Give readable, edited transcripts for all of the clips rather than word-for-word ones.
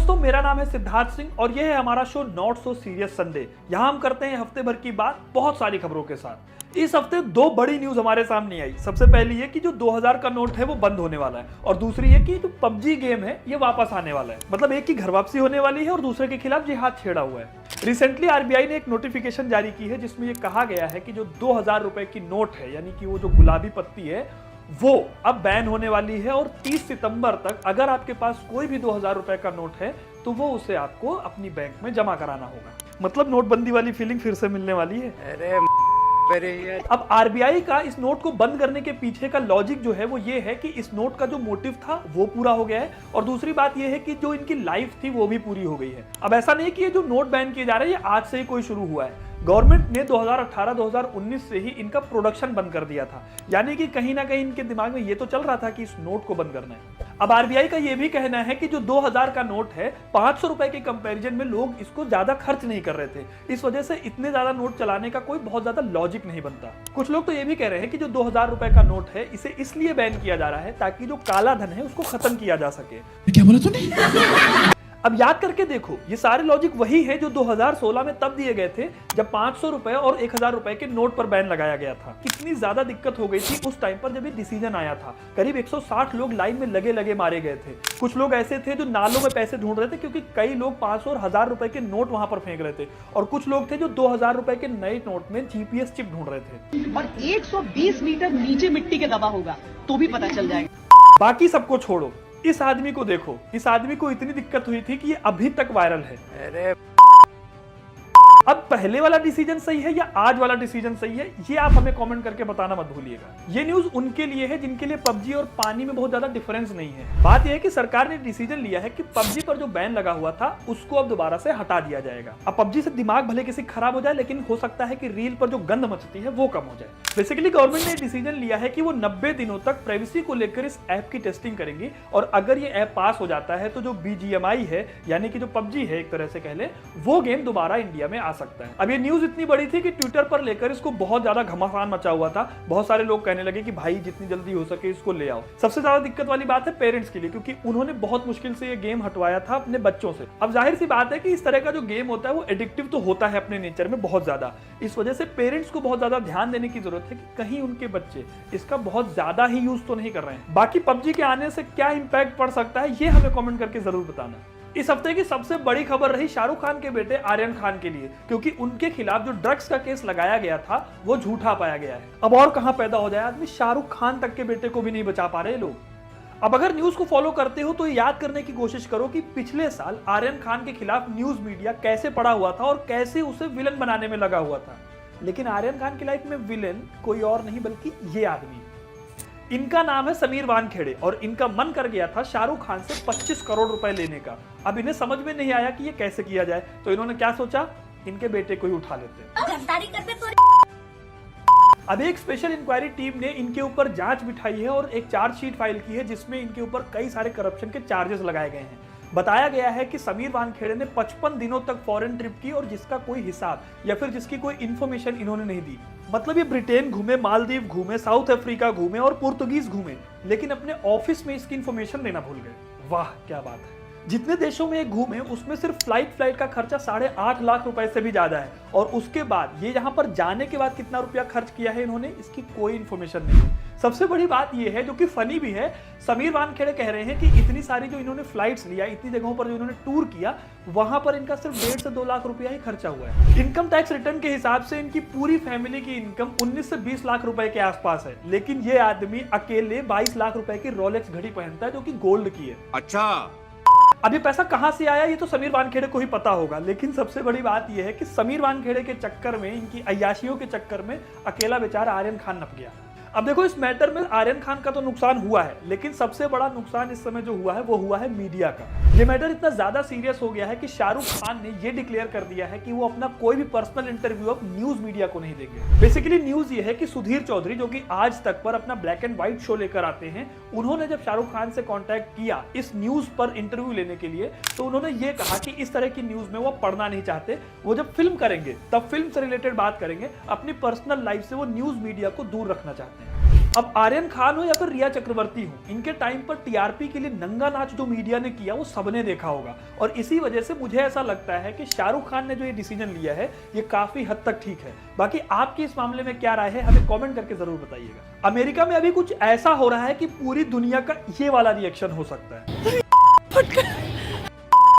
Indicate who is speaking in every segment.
Speaker 1: दोस्तों, मेरा नाम है सिद्धार्थ सिंह और यह है हमारा show not so serious Sunday. यहाँ हम करते हैं हफ्ते भर की बात बहुत सारी खबरों के साथ। इस हफ्ते दो बड़ी न्यूज हमारे सामने आई। सबसे पहली ये कि जो 2000 का नोट है वो बंद होने वाला है और दूसरी ये कि जो पबजी गेम है ये वापस आने वाला है। मतलब एक की घर वापसी होने वाली है और दूसरे के खिलाफ जिहाद छेड़ा हुआ है। रिसेंटली आरबीआई ने एक नोटिफिकेशन जारी की है जिसमें ये कहा गया है कि जो 2000 रुपए की नोट है, यानी कि वो जो गुलाबी पत्ती है, वो अब बैन होने वाली है और 30 सितंबर तक अगर आपके पास कोई भी 2000 रुपए का नोट है तो वो उसे आपको अपनी बैंक में जमा कराना होगा। मतलब नोटबंदी वाली फीलिंग फिर से मिलने वाली है। अब आरबीआई का इस नोट को बंद करने के पीछे का लॉजिक जो है वो ये है कि इस नोट का जो मोटिव था वो पूरा हो गया है और दूसरी बात ये है कि जो इनकी लाइफ थी वो भी पूरी हो गई है। अब ऐसा नहीं कि ये जो नोट बैन किए जा रहे हैं ये आज से ही कोई शुरू हुआ है। गवर्नमेंट ने 2018-2019 से ही इनका प्रोडक्शन बंद कर दिया था, यानी कि कहीं ना कहीं इनके दिमाग में ये तो चल रहा था कि इस नोट को बंद करना है। अब आरबीआई का ये भी कहना है कि जो 2000 का नोट है 500 रुपए के कंपैरिजन में लोग इसको ज्यादा खर्च नहीं कर रहे थे, इस वजह से इतने ज्यादा नोट चलाने का कोई बहुत ज्यादा लॉजिक नहीं बनता। कुछ लोग तो ये भी कह रहे हैं कि जो 2000 रुपए का नोट है इसे इसलिए बैन किया जा रहा है ताकि जो काला धन है उसको खत्म किया जा सके।
Speaker 2: क्या बोला तूने?
Speaker 1: अब याद करके देखो, ये सारे लॉजिक वही है जो 2016 में तब दिए गए थे जब 500 रुपए और 1000 रुपए के नोट पर बैन लगाया गया था। कितनी ज्यादा दिक्कत हो गई थी उस टाइम पर जब ये डिसीजन आया था। करीब 160 लोग लाइन में लगे लगे मारे गए थे। कुछ लोग ऐसे थे जो नालों में पैसे ढूंढ रहे थे क्योंकि कई लोग 500 और 1000 रुपए के नोट वहां पर फेंक रहे थे और कुछ लोग थे जो 2000 रुपए के नए नोट में जीपीएस चिप ढूंढ रहे थे।
Speaker 3: और 120 मीटर नीचे मिट्टी के दबा होगा तो भी पता चल जाएगा।
Speaker 1: बाकी सबको छोड़ो, इस आदमी को देखो। इस आदमी को इतनी दिक्कत हुई थी कि ये अभी तक वायरल है।
Speaker 2: अरे
Speaker 1: अब पहले वाला डिसीजन सही है या आज वाला डिसीजन सही है, ये आप हमें कमेंट करके बताना मत भूलिएगा। ये न्यूज उनके लिए है जिनके लिए पबजी और पानी में बहुत ज्यादा डिफरेंस नहीं है। बात यह है कि सरकार ने डिसीजन लिया है कि पबजी पर जो बैन लगा हुआ था उसको अब दोबारा से हटा दिया जाएगा। अब पबजी से दिमाग भले किसी खराब हो जाए लेकिन हो सकता है कि रील पर जो गंद मचती है वो कम हो जाए। बेसिकली गवर्नमेंट ने डिसीजन लिया है कि वो 90 दिनों तक प्राइवेसी को लेकर इस ऐप की टेस्टिंग करेंगी और अगर ये ऐप पास हो जाता है तो जो बीजीएमआई है, यानी कि जो पबजी है एक तरह से कह ले, वो गेम दोबारा इंडिया में आ सकता है। अब ये न्यूज इतनी बड़ी थी कि ट्विटर पर लेकर इसको बहुत ज्यादा घमासान मचा हुआ था। बहुत सारे लोग कहने लगे कि भाई जितनी जल्दी हो सके इसको ले आओ। सबसे ज्यादा दिक्कत वाली बात है पेरेंट्स के लिए, क्योंकि उन्होंने बहुत मुश्किल से ये गेम हटवाया था अपने बच्चों से। अब जाहिर सी बात है कि इस तरह का जो गेम होता है वो एडिक्टिव तो होता है अपने नेचर में बहुत ज्यादा। इस वजह से पेरेंट्स को बहुत ज्यादा ध्यान देने की जरूरत है कि कहीं उनके बच्चे इसका बहुत ज्यादा ही यूज तो नहीं कर रहे हैं। बाकी पबजी के आने से क्या इंपैक्ट पड़ सकता है ये हमें कमेंट करके जरूर बताना। इस हफ्ते की सबसे बड़ी खबर रही शाहरुख खान के बेटे आर्यन खान के लिए, क्योंकि उनके खिलाफ जो ड्रग्स का केस लगाया गया था वो झूठा पाया गया है। अब और कहां पैदा हो जाए आदमी, शाहरुख खान तक के बेटे को भी नहीं बचा पा रहे लोग। अब अगर न्यूज को फॉलो करते हो तो याद करने की कोशिश करो कि पिछले साल आर्यन खान के खिलाफ न्यूज मीडिया कैसे पड़ा हुआ था और कैसे उसे विलन बनाने में लगा हुआ था। लेकिन आर्यन खान की लाइफ में विलन कोई और नहीं बल्कि ये आदमी। इनका नाम है समीर वानखेड़े और इनका मन कर गया था शाहरुख खान से 25 करोड़ रुपए लेने का। अब इन्हें समझ में नहीं आया कि ये कैसे किया जाए, तो इन्होंने क्या सोचा, इनके बेटे को ही उठा लेते। अब एक स्पेशल इंक्वायरी टीम ने इनके ऊपर जांच बिठाई है और एक चार्जशीट फाइल की है जिसमें इनके ऊपर कई सारे करप्शन के चार्जेस लगाए गए हैं। बताया गया है कि समीर वानखेड़े ने 55 दिनों तक फॉरेन ट्रिप की और जिसका कोई हिसाब या फिर जिसकी कोई इन्फॉर्मेशन इन्होंने नहीं दी। मतलब ये ब्रिटेन घूमे, मालदीव घूमे, साउथ अफ्रीका घूमे और पुर्तगीज घूमे, लेकिन अपने ऑफिस में इसकी इन्फॉर्मेशन देना भूल गए। वाह क्या बात है। जितने देशों में घूमे उसमें सिर्फ फ्लाइट का खर्चा 8.5 लाख रुपए से भी ज्यादा है और उसके बाद ये यहाँ पर जाने के बाद कितना रुपया खर्च किया है इन्होंने, इसकी कोई इन्फॉर्मेशन नहीं है। सबसे बड़ी बात यह है जो कि फनी भी है, समीर वानखेड़े कह रहे हैं कि इतनी सारी जो इन्होंने फ्लाइट्स लिया, इतनी जगहों पर जो इन्होंने टूर किया, वहां पर इनका सिर्फ 1.5 से 2 लाख रुपया ही खर्चा हुआ है। इनकम टैक्स रिटर्न के हिसाब से इनकी पूरी फैमिली की इनकम 19 से 20 लाख रुपए के आसपास है, लेकिन ये आदमी अकेले 22 लाख रुपए की रोलेक्स घड़ी पहनता है जो कि गोल्ड की है।
Speaker 2: अच्छा,
Speaker 1: अब ये पैसा कहां से आया ये तो समीर वानखेड़े को ही पता होगा, लेकिन सबसे बड़ी बात यह है कि समीर वानखेड़े के चक्कर में, इनकी अय्याशियों के चक्कर में अकेला बेचारा आर्यन खान नप गया। अब देखो इस मैटर में आर्यन खान का तो नुकसान हुआ है, लेकिन सबसे बड़ा नुकसान इस समय जो हुआ है वो हुआ है मीडिया का। ये मैटर इतना ज्यादा सीरियस हो गया है कि शाहरुख खान ने ये डिक्लेयर कर दिया है कि वो अपना कोई भी पर्सनल इंटरव्यू अब न्यूज मीडिया को नहीं देंगे। बेसिकली न्यूज ये है कि सुधीर चौधरी जो कि आज तक पर अपना ब्लैक एंड व्हाइट शो लेकर आते हैं, उन्होंने जब शाहरुख खान से कॉन्टैक्ट किया इस न्यूज पर इंटरव्यू लेने के लिए, तो उन्होंने ये कहा कि इस तरह की न्यूज में वो पढ़ना नहीं चाहते। वो जब फिल्म करेंगे तब फिल्म से रिलेटेड बात करेंगे, अपनी पर्सनल लाइफ से वो न्यूज मीडिया को दूर रखना चाहते हैं। अब आर्यन खान हो या फिर रिया चक्रवर्ती हो, इनके टाइम पर टीआरपी के लिए नंगा नाच जो मीडिया ने किया वो सबने देखा होगा, और इसी वजह से मुझे ऐसा लगता है कि शाहरुख खान ने जो ये डिसीजन लिया है ये काफी हद तक ठीक है। बाकी आपकी इस मामले में क्या राय है हमें कमेंट करके जरूर बताइएगा। अमेरिका में अभी कुछ ऐसा हो रहा है कि पूरी दुनिया का ये वाला रिएक्शन हो सकता है।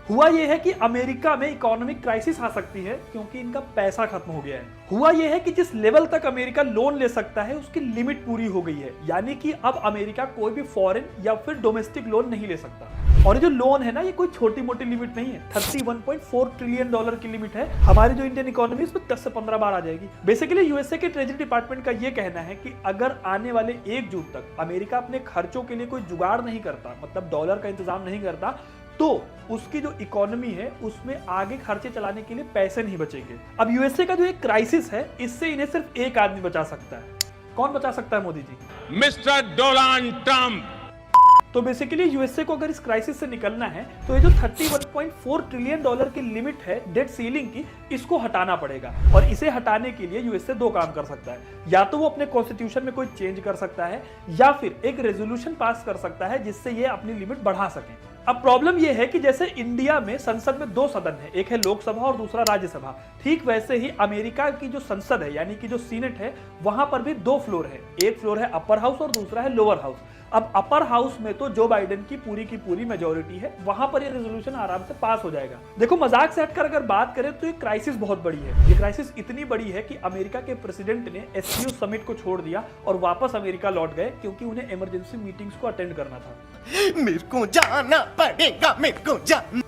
Speaker 1: हुआ यह है कि अमेरिका में इकोनॉमिक क्राइसिस आ सकती है क्योंकि इनका पैसा खत्म हो गया है। हुआ यह है कि जिस लेवल तक अमेरिका लोन ले सकता है उसकी लिमिट पूरी हो गई है, यानी कि अब अमेरिका कोई भी फॉरेन या फिर डोमेस्टिक लोन नहीं ले सकता। और ये जो लोन है ना, ये कोई छोटी मोटी लिमिट नहीं है, 31.4 ट्रिलियन डॉलर की लिमिट है। हमारी जो इंडियन इकोनॉमी इसमें 10 से 15 बार आ जाएगी। बेसिकली यूएसए के ट्रेजरी डिपार्टमेंट का ये कहना है कि अगर आने वाले 1 जून तक अमेरिका अपने खर्चों के लिए कोई जुगाड़ नहीं करता, मतलब डॉलर का इंतजाम नहीं करता, तो उसकी जो इकोनॉमी है उसमें आगे खर्चे चलाने के लिए पैसे नहीं बचेंगे। अब यूएसए का जो एक क्राइसिस है, इससे इन्हें सिर्फ एक आदमी बचा सकता है। कौन बचा सकता है Modi ji?
Speaker 2: Mister Donald Trump.
Speaker 1: तो बेसिकली यूएसए को अगर इस क्राइसिस से निकलना है तो ये जो 31.4 ट्रिलियन डॉलर की लिमिट है डेट सीलिंग की, इसको हटाना पड़ेगा। और इसे हटाने के लिए यूएसए 2 काम कर सकता है, या तो वो अपने कॉन्स्टिट्यूशन में कोई चेंज कर सकता है या फिर एक रेजोल्यूशन पास कर सकता है जिससे ये अपनी लिमिट बढ़ा सके। अब प्रॉब्लम यह है कि जैसे इंडिया में संसद में 2 सदन है, एक है लोकसभा और दूसरा राज्यसभा, ठीक वैसे ही अमेरिका की जो संसद है यानी कि जो सीनेट है, वहां पर भी 2 फ्लोर है। एक फ्लोर है अपर हाउस और दूसरा है लोअर हाउस। अब अपर हाउस में तो जो बाइडेन की पूरी मेजॉरिटी है, वहां पर ये रेजोल्यूशन आराम से पास हो जाएगा। देखो, मजाक से हटकर अगर बात करें तो ये क्राइसिस बहुत बड़ी है। ये क्राइसिस इतनी बड़ी है कि अमेरिका के प्रेसिडेंट ने एससीओ समिट को छोड़ दिया और वापस अमेरिका लौट गए क्योंकि उन्हें इमरजेंसी मीटिंग्स को अटेंड करना था।
Speaker 4: मेरे को जाना पड़ेगा, मेरे को जाना।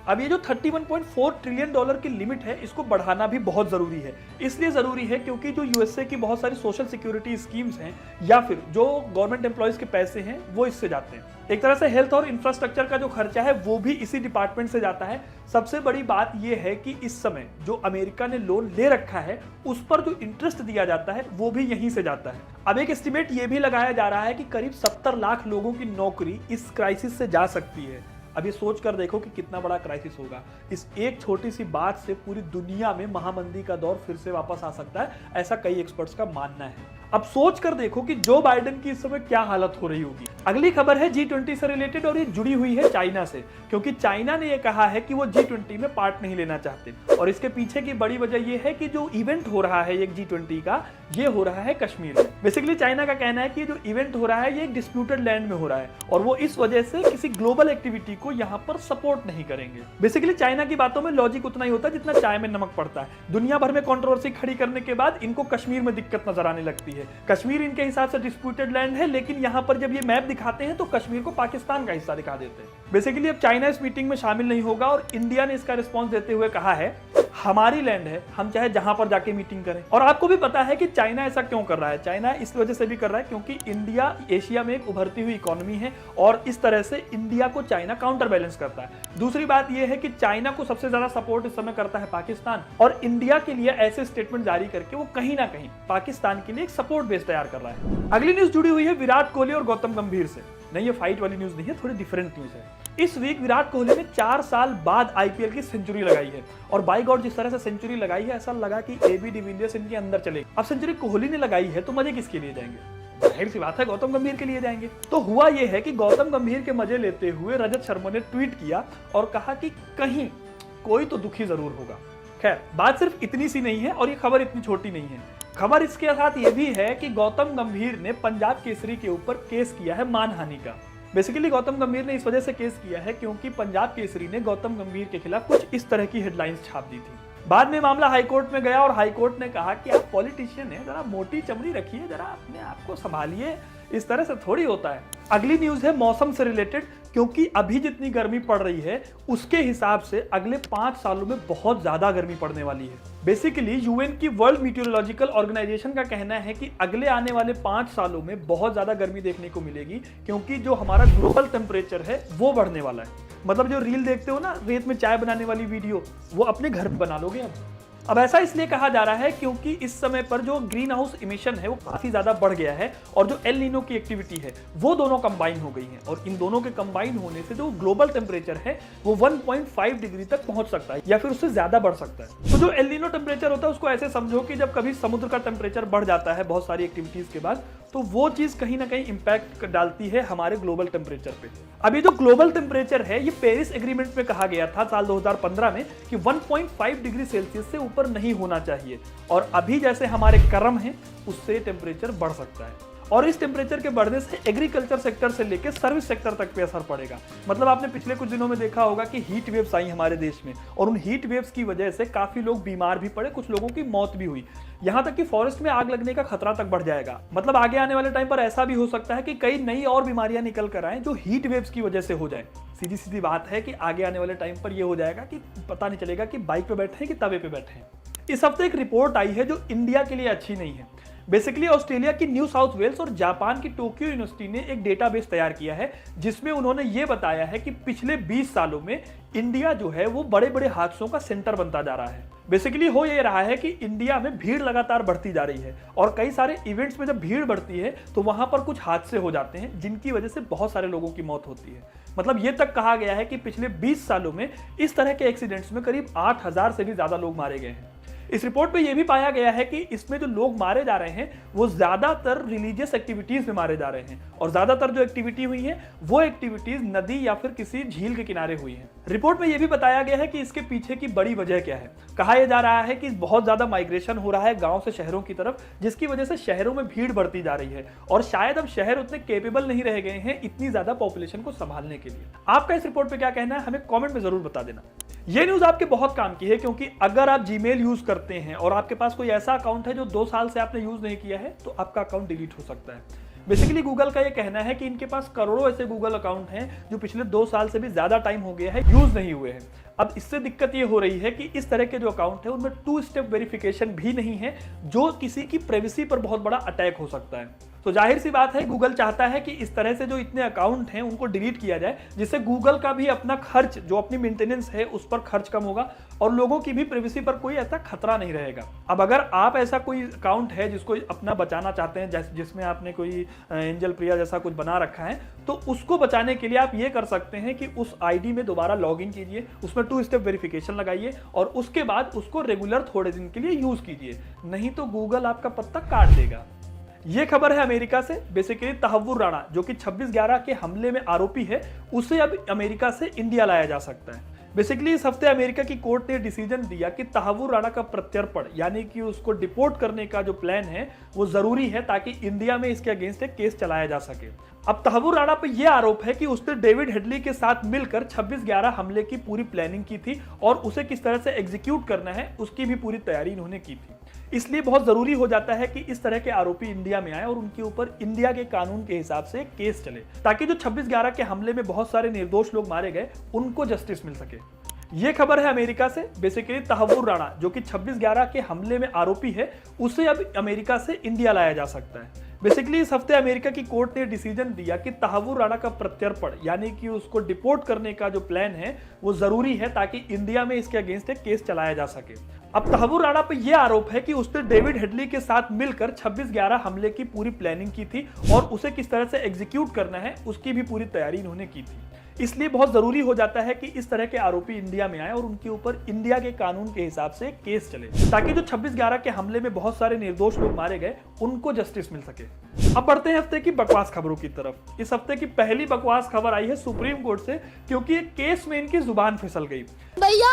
Speaker 1: अब ये जो 31.4 ट्रिलियन डॉलर की लिमिट है, इसको बढ़ाना भी बहुत जरूरी है। इसलिए जरूरी है क्योंकि जो यूएसए की बहुत सारी सोशल सिक्योरिटी स्कीम्स हैं या फिर जो गवर्नमेंट एम्प्लॉयज के पैसे हैं वो इससे जाते हैं। एक तरह से हेल्थ और इंफ्रास्ट्रक्चर का जो खर्चा है वो भी इसी डिपार्टमेंट से जाता है। सबसे बड़ी बात यह है कि इस समय जो अमेरिका ने लोन ले रखा है उस पर जो इंटरेस्ट दिया जाता है वो भी यहीं से जाता है। अब एक एस्टिमेट ये भी लगाया जा रहा है कि करीब 70 लाख लोगों की नौकरी इस क्राइसिस से जा सकती है। अब ये सोच कर देखो कि कितना बड़ा क्राइसिस होगा। इस एक छोटी सी बात से पूरी दुनिया में महामंदी का दौर फिर से वापस आ सकता है, ऐसा कई एक्सपर्ट्स का मानना है। अब सोच कर देखो कि जो बाइडेन की इस समय क्या हालत हो रही होगी। अगली खबर है G20 से रिलेटेड और ये जुड़ी हुई है चाइना से, क्योंकि चाइना ने ये कहा है कि वो G20 में पार्ट नहीं लेना चाहते। और इसके पीछे की बड़ी वजह ये है कि जो इवेंट हो रहा है एक G20 का, ये हो रहा है कश्मीर में। बेसिकली चाइना का कहना है कि जो इवेंट हो रहा है ये एक डिस्प्यूटेड लैंड में हो रहा है और वो इस वजह से किसी ग्लोबल एक्टिविटी को यहाँ पर सपोर्ट नहीं करेंगे। बेसिकली चाइना की बातों में लॉजिक उतना ही होता है जितना चाय में नमक पड़ता है। दुनिया भर में कंट्रोवर्सी खड़ी करने के बाद इनको कश्मीर में दिक्कत नजर आने लगती है। कश्मीर इनके हिसाब से डिस्प्यूटेड लैंड है, लेकिन यहाँ पर जब ये मैप दिखाते हैं तो कश्मीर को पाकिस्तान का हिस्सा दिखा देते हैं। बेसिकली अब चाइना इस मीटिंग में शामिल नहीं होगा और इंडिया ने इसका रिस्पॉन्स देते हुए कहा है हमारी लैंड है, हम चाहे जहां पर जाके मीटिंग करें। और आपको भी पता है कि चाइना ऐसा क्यों कर रहा है। चाइना इस वजह से भी कर रहा है क्योंकि इंडिया एशिया में एक उभरती हुई इकोनॉमी है और इस तरह से इंडिया को चाइना काउंटर बैलेंस करता है। दूसरी बात यह है कि चाइना को सबसे ज्यादा सपोर्ट इस समय करता है पाकिस्तान, और इंडिया के लिए ऐसे स्टेटमेंट जारी करके वो कहीं ना कहीं पाकिस्तान के लिए एक सपोर्ट बेस तैयार कर रहा है। अगली न्यूज जुड़ी हुई है विराट कोहली और गौतम गंभीर से। नहीं, ये फाइट वाली न्यूज नहीं है, थोड़ी डिफरेंट न्यूज है। इस वीक विराट कोहली ने 4 साल बाद आईपीएल की सेंचुरी लगाई है और बाय गॉड जिस तरह से सेंचुरी लगाई है ऐसा लगा कि एबी डिविलियर्स इनके अंदर चले। अब सेंचुरी कोहली ने लगाई है तो मजे किसके लिए जाएंगे? जाहिर सी बात है गौतम गंभीर के लिए जाएंगे। तो हुआ यह है कि गौतम गंभीर के मजे लेते हुए रजत शर्मा ने ट्वीट किया और कहा कि कहीं कोई तो दुखी जरूर होगा। खैर, बात सिर्फ इतनी सी नहीं है और ये खबर इतनी छोटी नहीं है। खबर इसके साथ ये भी है कि गौतम गंभीर ने पंजाब केसरी के ऊपर केस किया है मानहानि का। बेसिकली गौतम गंभीर ने इस वजह से केस किया है क्योंकि पंजाब केसरी ने गौतम गंभीर के खिलाफ कुछ इस तरह की हेडलाइंस छाप दी थी। बाद में मामला हाईकोर्ट में गया और हाईकोर्ट ने कहा कि आप पॉलिटिशियन हैं, जरा मोटी चमड़ी रखिए, जरा अपने आप को संभालिए, इस तरह से थोड़ी होता है। अगली न्यूज है मौसम से रिलेटेड, क्योंकि अभी जितनी गर्मी पड़ रही है उसके हिसाब से अगले 5 सालों में बहुत ज्यादा गर्मी पड़ने वाली है। बेसिकली यूएन की वर्ल्ड मीटियोरोलॉजिकल ऑर्गेनाइजेशन का कहना है कि अगले आने वाले 5 सालों में बहुत ज्यादा गर्मी देखने को मिलेगी, क्योंकि जो हमारा ग्लोबल टेम्परेचर है वो बढ़ने वाला है। मतलब जो रील देखते हो ना रेत में चाय बनाने वाली वीडियो, वो अपने घर में बना लोगे अब ऐसा इसलिए कहा जा रहा है क्योंकि इस समय पर जो ग्रीन हाउस इमिशन है वो काफी ज्यादा बढ़ गया है और जो एल नीनो की एक्टिविटी है वो दोनों कंबाइन हो गई हैं और इन दोनों के कंबाइन होने से जो ग्लोबल टेम्परेचर है वो 1.5 डिग्री तक पहुंच सकता है या फिर उससे ज्यादा बढ़ सकता है। तो जो एल नीनो टेम्परेचर होता है उसको ऐसे समझो कि जब कभी समुद्र का टेम्परेचर बढ़ जाता है बहुत सारी एक्टिविटीज के बाद, तो वो चीज कहीं ना कहीं इंपैक्ट डालती है हमारे ग्लोबल टेम्परेचर पे। अब ये जो ग्लोबल टेम्परेचर है ये पेरिस एग्रीमेंट में कहा गया था साल 2015 में कि 1.5 डिग्री सेल्सियस से ऊपर नहीं होना चाहिए, और अभी जैसे हमारे कर्म हैं उससे टेम्परेचर बढ़ सकता है, और इस टेम्परेचर के बढ़ने से एग्रीकल्चर सेक्टर से लेकर सर्विस सेक्टर तक पे असर पड़ेगा। मतलब आपने पिछले कुछ दिनों में देखा होगा कि हीट वेव्स आई हमारे देश में, और उन हीट वेव्स की वजह से काफी लोग बीमार भी पड़े, कुछ लोगों की मौत भी हुई, यहाँ तक कि फॉरेस्ट में आग लगने का खतरा तक बढ़ जाएगा। मतलब आगे आने वाले टाइम पर ऐसा भी हो सकता है कि कई नई और बीमारियां निकल कर आए जो हीट वेव्स की वजह से हो जाए। सीधी सीधी बात है कि आगे आने वाले टाइम पर यह हो जाएगा कि पता नहीं चलेगा कि बाइक पे बैठे हैं कि तवे पे बैठे हैं। इस हफ्ते एक रिपोर्ट आई है जो इंडिया के लिए अच्छी नहीं है। बेसिकली ऑस्ट्रेलिया की न्यू साउथ वेल्स और जापान की टोक्यो यूनिवर्सिटी ने एक डेटाबेस तैयार किया है जिसमें उन्होंने ये बताया है कि पिछले 20 सालों में इंडिया जो है वो बड़े बड़े हादसों का सेंटर बनता जा रहा है। बेसिकली हो ये रहा है कि इंडिया में भीड़ लगातार बढ़ती जा रही है, और कई सारे इवेंट्स में जब भीड़ बढ़ती है तो वहां पर कुछ हादसे हो जाते हैं जिनकी वजह से बहुत सारे लोगों की मौत होती है। मतलब ये तक कहा गया है कि पिछले 20 सालों में इस तरह के एक्सीडेंट्स में करीब 8,000 से भी ज्यादा लोग मारे गए हैं। इस रिपोर्ट में यह भी पाया गया है कि इसमें जो लोग मारे जा रहे हैं वो ज्यादातर रिलीजियस एक्टिविटीज में मारे जा रहे हैं, और ज्यादातर जो एक्टिविटी हुई है वो एक्टिविटीज नदी या फिर किसी झील के किनारे हुई है। रिपोर्ट में यह भी बताया गया है कि इसके पीछे की बड़ी वजह क्या है। कहा यह जा रहा है कि बहुत ज्यादा माइग्रेशन हो रहा है गांव से शहरों की तरफ, जिसकी वजह से शहरों में भीड़ बढ़ती जा रही है, और शायद अब शहर उतने केपेबल नहीं रह गए हैं इतनी ज्यादा पॉपुलेशन को संभालने के लिए। आपका इस रिपोर्ट पे क्या कहना है हमें कमेंट में जरूर बता देना। ये न्यूज आपके बहुत काम की है, क्योंकि अगर आप जीमेल यूज करते हैं और आपके पास कोई ऐसा अकाउंट है जो 2 साल से आपने यूज नहीं किया है तो आपका अकाउंट डिलीट हो सकता है। बेसिकली गूगल का ये कहना है कि इनके पास करोड़ों ऐसे गूगल अकाउंट हैं जो पिछले 2 साल से भी ज्यादा टाइम हो गया है यूज नहीं हुए हैं। अब इससे दिक्कत ये हो रही है कि इस तरह के जो अकाउंट है उनमें 2 स्टेप वेरिफिकेशन भी नहीं है, जो किसी की प्राइवेसी पर बहुत बड़ा अटैक हो सकता है। तो जाहिर सी बात है गूगल चाहता है कि इस तरह से जो इतने अकाउंट हैं उनको डिलीट किया जाए, जिससे गूगल का भी अपना खर्च जो अपनी मेंटेनेंस है उस पर खर्च कम होगा और लोगों की भी प्राइवेसी पर कोई ऐसा खतरा नहीं रहेगा। अब अगर आप ऐसा कोई अकाउंट है जिसको अपना बचाना चाहते हैं, जिसमें आपने कोई एंजल प्रिया जैसा कुछ बना रखा है, तो उसको बचाने के लिए आप ये कर सकते हैं कि उस आईडी में दोबारा लॉग इन कीजिए, उसमें 2 स्टेप वेरिफिकेशन लगाइए और उसके बाद उसको रेगुलर थोड़े दिन के लिए यूज कीजिए, नहीं तो गूगल आपका पत्ता काट देगा। ये खबर है अमेरिका से। बेसिकली तहव्वुर राणा जो कि 26/11 के हमले में आरोपी है, उसे अब अमेरिका से इंडिया लाया जा सकता है। बेसिकली इस हफ्ते अमेरिका की कोर्ट ने डिसीजन दिया कि तहव्वुर राणा का प्रत्यर्पण यानी कि उसको डिपोर्ट करने का जो प्लान है वो जरूरी है ताकि इंडिया में इसके अगेंस्ट एक केस चलाया जा सके। अब तहव्वुर राणा पर यह आरोप है कि उसने डेविड हेडली के साथ मिलकर 26/11 हमले की पूरी प्लानिंग की थी और उसे किस तरह से एग्जीक्यूट करना है उसकी भी पूरी तैयारी इन्होंने की थी। इसलिए बहुत जरूरी हो जाता है कि इस तरह के आरोपी इंडिया में आए और उनके ऊपर इंडिया के कानून के हिसाब से केस चले, ताकि जो 26/11 के हमले में बहुत सारे निर्दोष लोग मारे गए उनको जस्टिस मिल सके। ये खबर है अमेरिका से। बेसिकली तहव्वुर राणा जो कि 26/11 के हमले में आरोपी है, उसे अब अमेरिका से इंडिया लाया जा सकता है। बेसिकली इस हफ्ते अमेरिका की कोर्ट ने डिसीजन दिया कि तहव्वुर राणा का प्रत्यर्पण यानी कि उसको डिपोर्ट करने का जो प्लान है वो जरूरी है ताकि इंडिया में इसके अगेंस्ट एक केस चलाया जा सके। अब तहव्वुर राणा पर यह आरोप है कि उसने डेविड हेडली के साथ मिलकर 26/11 हमले की पूरी प्लानिंग की थी और उसे किस तरह से एग्जीक्यूट करना है उसकी भी पूरी तैयारी इन्होंने की थी। इसलिए बहुत जरूरी हो जाता है कि इस तरह के आरोपी इंडिया में आए और उनके ऊपर इंडिया के कानून के हिसाब से केस चले, ताकि जो 26/11 के हमले में बहुत सारे निर्दोष लोग मारे गए उनको जस्टिस मिल सके। अब बढ़ते हैं हफ्ते की बकवास खबरों की तरफ। इस हफ्ते की पहली बकवास खबर आई है सुप्रीम कोर्ट से, क्योंकि एक केस में इनकी जुबान फिसल गई।
Speaker 5: भैया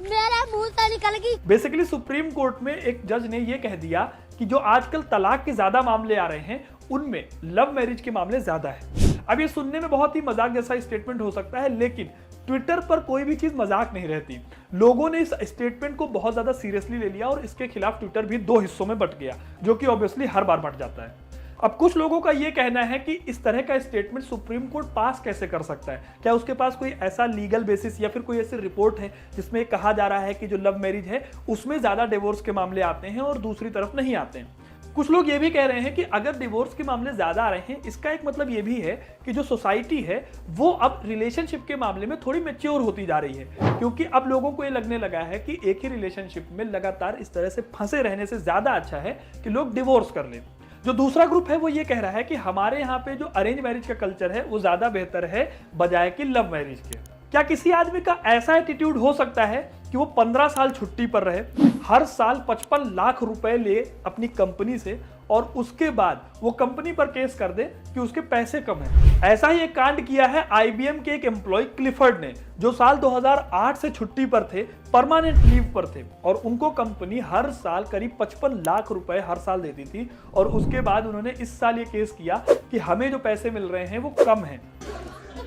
Speaker 5: मेरा मुंह से निकल गई।
Speaker 1: बेसिकली सुप्रीम कोर्ट में एक जज ने यह कह दिया कि जो आजकल तलाक के ज्यादा मामले आ रहे हैं उनमें लव मैरिज के मामले ज्यादा है। अब ये सुनने में बहुत ही मजाक जैसा स्टेटमेंट हो सकता है, लेकिन ट्विटर पर कोई भी चीज मजाक नहीं रहती। लोगों ने इस स्टेटमेंट को बहुत ज्यादा सीरियसली ले लिया और इसके खिलाफ ट्विटर भी 2 हिस्सों में बंट गया, जो कि ऑब्वियसली हर बार बंट जाता है। अब कुछ लोगों का यह कहना है कि इस तरह का स्टेटमेंट सुप्रीम कोर्ट पास कैसे कर सकता है, क्या उसके पास कोई ऐसा लीगल बेसिस या फिर कोई ऐसी रिपोर्ट है जिसमें कहा जा रहा है कि जो लव मैरिज है उसमें ज्यादा डिवोर्स के मामले आते हैं और दूसरी तरफ नहीं आते हैं। कुछ लोग ये भी कह रहे हैं कि अगर डिवोर्स के मामले ज्यादा आ रहे हैं इसका एक मतलब ये भी है कि जो सोसाइटी है वो अब रिलेशनशिप के मामले में थोड़ी मैच्योर होती जा रही है, क्योंकि अब लोगों को ये लगने लगा है कि एक ही रिलेशनशिप में लगातार इस तरह से फंसे रहने से ज्यादा अच्छा है कि लोग डिवोर्स कर लें। जो दूसरा ग्रुप है वो ये कह रहा है कि हमारे यहाँ पे जो अरेंज मैरिज का कल्चर है वो ज्यादा बेहतर है बजाय कि लव मैरिज के। क्या किसी आदमी का ऐसा एटीट्यूड हो सकता है कि वो 15 साल छुट्टी पर रहे, हर साल 55 लाख रुपए ले अपनी कंपनी से और उसके बाद वो कंपनी पर केस कर दे कि उसके पैसे कम हैं। ऐसा ही एक कांड किया है IBM के एक एम्प्लॉय क्लिफर्ड ने, जो साल 2008 से छुट्टी पर थे, परमानेंट लीव पर थे, और उनको कंपनी हर साल करीब 55 लाख रुपए हर साल देती थी। और उसके बाद उन्होंने इस साल ये केस किया कि हमें जो पैसे मिल रहे हैं वो कम हैं।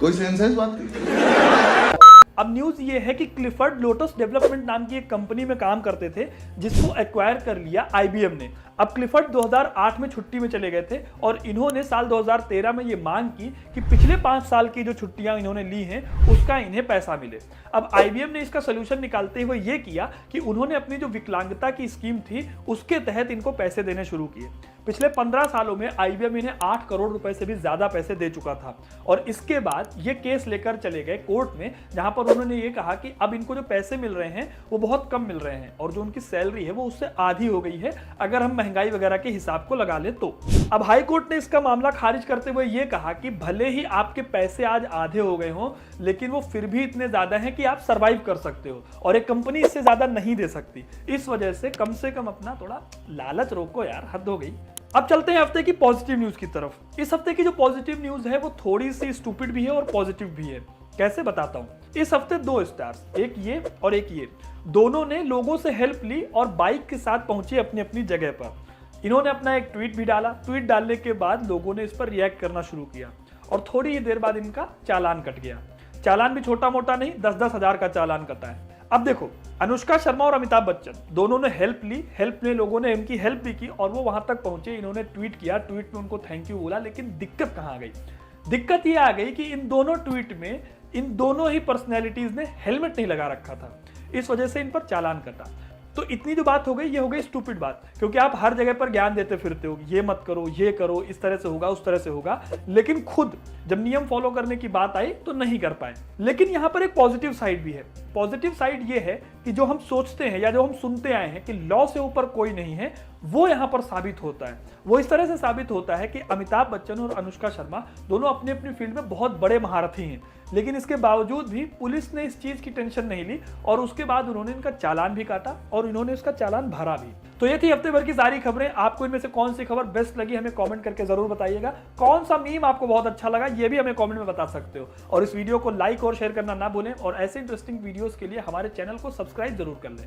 Speaker 6: कोई सेंस है इस बात की?
Speaker 1: अब न्यूज ये है कि क्लिफर्ड लोटस डेवलपमेंट नाम की एक कंपनी में काम करते थे, जिसको एक्वायर कर लिया IBM ने। अब क्लिफर्ड 2008 में छुट्टी में चले गए थे और इन्होंने साल 2013 में ये मांग की कि पिछले 5 साल की जो छुट्टियां इन्होंने ली हैं उसका इन्हें पैसा मिले। अब IBM ने इसका सोल्यूशन निकालते हुए ये किया कि उन्होंने अपनी जो विकलांगता की स्कीम थी उसके तहत इनको पैसे देने शुरू किए। पिछले 15 सालों में IBM इन्हें 8 करोड़ रुपए से भी ज्यादा पैसे दे चुका था। और इसके बाद ये केस लेकर चले गए कोर्ट में, जहां पर उन्होंने ये कहा कि अब इनको जो पैसे मिल रहे हैं वो बहुत कम मिल रहे हैं और जो उनकी सैलरी है वो उससे आधी हो गई है अगर हम महंगाई वगैरह के हिसाब को लगा ले तो। अब हाई कोर्ट ने इसका मामला खारिज करते हुए ये कहा कि भले ही आपके पैसे आज आधे हो गए हों, लेकिन वो फिर भी इतने ज्यादा हैं कि आप सरवाइव कर सकते हो और एक कंपनी इससे ज्यादा नहीं दे सकती। इस वजह से कम अपना थोड़ा लालच रोको यार, हद हो गई। अब चलते हैं हफ्ते की पॉजिटिव न्यूज की तरफ। इस हफ्ते की जो पॉजिटिव न्यूज है वो थोड़ी सी स्टूपिड भी है और पॉजिटिव भी है। कैसे बताता हूं। इस हफ्ते 2 स्टार्स, एक ये और एक ये, दोनों ने लोगों से हेल्प ली और बाइक के साथ पहुंचे अपनी अपनी जगह पर। इन्होंने अपना एक ट्वीट भी डाला। ट्वीट डालने के बाद लोगों ने इस पर रिएक्ट करना शुरू किया और थोड़ी ही देर बाद इनका चालान कट गया। चालान भी छोटा मोटा नहीं, 10-10 हजार का चालान कटा है। अब देखो, अनुष्का शर्मा और अमिताभ बच्चन दोनों ने हेल्प ली, हेल्प में लोगों ने इनकी हेल्प भी की और वो वहां तक पहुंचे। इन्होंने ट्वीट किया, ट्वीट में उनको थैंक यू बोला, लेकिन दिक्कत कहां आ गई? दिक्कत ये आ गई कि इन दोनों ट्वीट में इन दोनों ही पर्सनैलिटीज ने हेलमेट नहीं लगा रखा था। इस वजह से इन पर चालान कटा। तो इतनी जो बात हो गई, ये हो गई स्टूपिड बात, क्योंकि आप हर जगह पर ज्ञान देते फिरते हो, ये मत करो, ये करो, इस तरह से होगा, उस तरह से होगा, लेकिन खुद जब नियम फॉलो करने की बात आई तो नहीं कर पाए। लेकिन यहाँ पर एक पॉजिटिव साइड भी है। पॉजिटिव साइड ये है कि जो हम सोचते हैं या जो हम सुनते आए हैं कि लॉ से ऊपर कोई नहीं है, वो यहाँ पर साबित होता है। वो इस तरह से साबित होता है कि अमिताभ बच्चन और अनुष्का शर्मा दोनों अपनी अपनी फील्ड में बहुत बड़े महारथी हैं, लेकिन इसके बावजूद भी पुलिस ने इस चीज की टेंशन नहीं ली और उसके बाद उन्होंने इनका चालान भी काटा और इन्होंने इसका चालान भरा भी। तो ये थी हफ्ते भर की सारी खबरें। आपको इनमें से कौन सी खबर बेस्ट लगी हमें कमेंट करके जरूर बताइएगा। कौन सा मीम आपको बहुत अच्छा लगा ये भी हमें कमेंट में बता सकते हो। और इस वीडियो को लाइक और शेयर करना ना भूलें और ऐसे इंटरेस्टिंग वीडियोस के लिए हमारे चैनल को सब्सक्राइब जरूर कर लें।